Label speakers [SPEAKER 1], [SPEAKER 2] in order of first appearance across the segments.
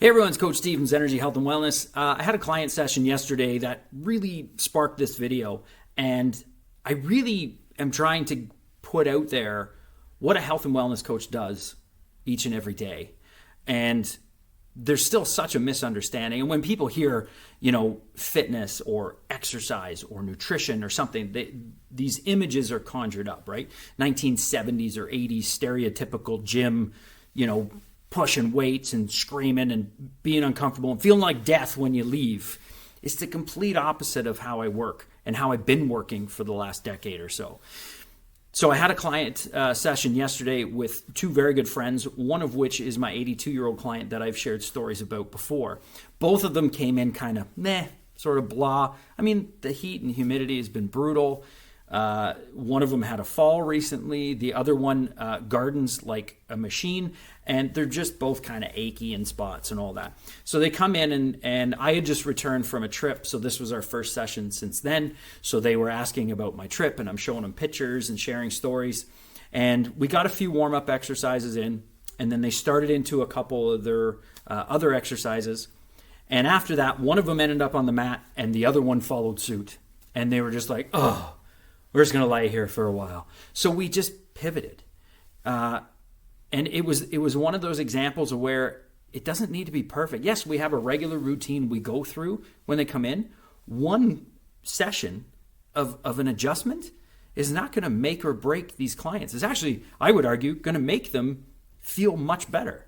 [SPEAKER 1] Hey everyone, it's Coach Steve from Zenergy Health and Wellness. I had a client session yesterday that really sparked this video, and I really am trying to put out there what a health and wellness coach does each and every day. And there's still such a misunderstanding. And when people hear, fitness or exercise or nutrition or something, these images are conjured up, right? 1970s or 80s stereotypical gym, pushing weights and screaming and being uncomfortable and feeling like death when you leave. It's the complete opposite of how I work and how I've been working for the last decade or so. So I had a client session yesterday with two very good friends, one of which is my 82-year-old client that I've shared stories about before. Both of them came in kind of sort of blah. I mean, the heat and humidity has been brutal. One of them had a fall recently. The other one gardens like a machine, and they're just both kind of achy in spots and all that. So they come in, and I had just returned from a trip, so this was our first session since then. So they were asking about my trip, and I'm showing them pictures and sharing stories. And we got a few warm-up exercises in, and then they started into a couple of their other exercises. And after that, one of them ended up on the mat, and the other one followed suit. And they were just like, oh, we're just going to lay here for a while. So we just pivoted. And it was one of those examples of where it doesn't need to be perfect. Yes, we have a regular routine we go through when they come in. One session of an adjustment is not going to make or break these clients. It's actually, I would argue, going to make them feel much better.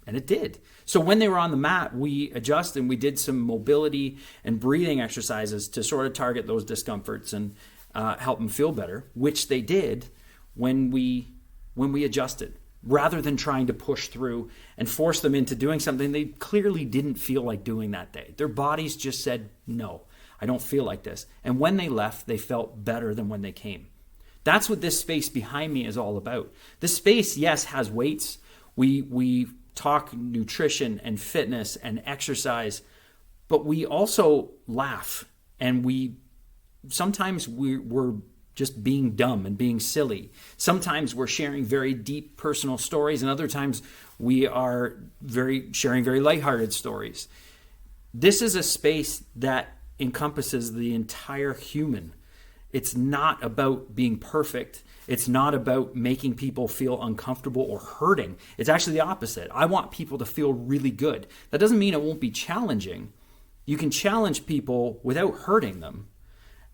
[SPEAKER 1] And it did. So when they were on the mat, we adjusted and we did some mobility and breathing exercises to sort of target those discomforts and help them feel better, which they did when we adjusted, rather than trying to push through and force them into doing something they clearly didn't feel like doing that day. Their bodies just said, no, I don't feel like this. And when they left, they felt better than when they came. That's what this space behind me is all about. This space, yes, has weights. We talk nutrition and fitness and exercise, but we also laugh, and sometimes we're just being dumb and being silly. Sometimes we're sharing very deep personal stories, and other times we are sharing very lighthearted stories. This is a space that encompasses the entire human. It's not about being perfect. It's not about making people feel uncomfortable or hurting. It's actually the opposite. I want people to feel really good. That doesn't mean it won't be challenging. You can challenge people without hurting them.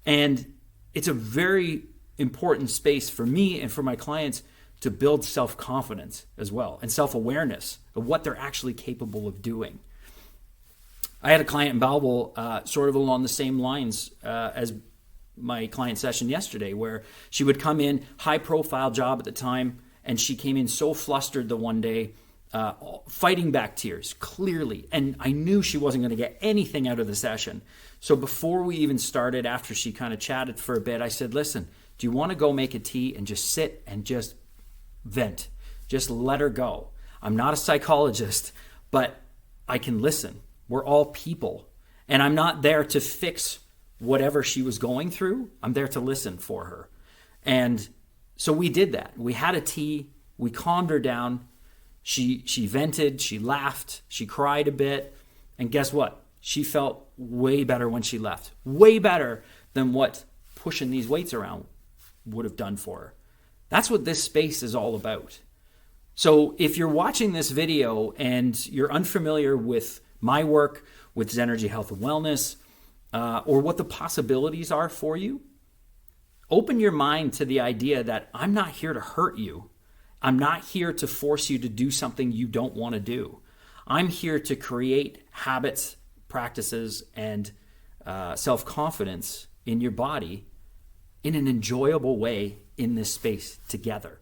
[SPEAKER 1] And it's a very important space for me and for my clients to build self-confidence as well, and self-awareness of what they're actually capable of doing. I had a client in Belleville sort of along the same lines as my client session yesterday, where she would come in, high-profile job at the time, and she came in so flustered the one day, fighting back tears, clearly. And I knew she wasn't going to get anything out of the session. So before we even started, after she kind of chatted for a bit, I said, listen, do you want to go make a tea and just sit and just vent? Just let her go. I'm not a psychologist, but I can listen. We're all people. And I'm not there to fix whatever she was going through. I'm there to listen for her. And so we did that. We had a tea. We calmed her down. She vented, she laughed, she cried a bit, and guess what? She felt way better when she left. Way better than what pushing these weights around would have done for her. That's what this space is all about. So if you're watching this video and you're unfamiliar with my work with Zenergy Health and Wellness, or what the possibilities are for you, open your mind to the idea that I'm not here to hurt you. I'm not here to force you to do something you don't want to do. I'm here to create habits, practices, and self-confidence in your body in an enjoyable way in this space together.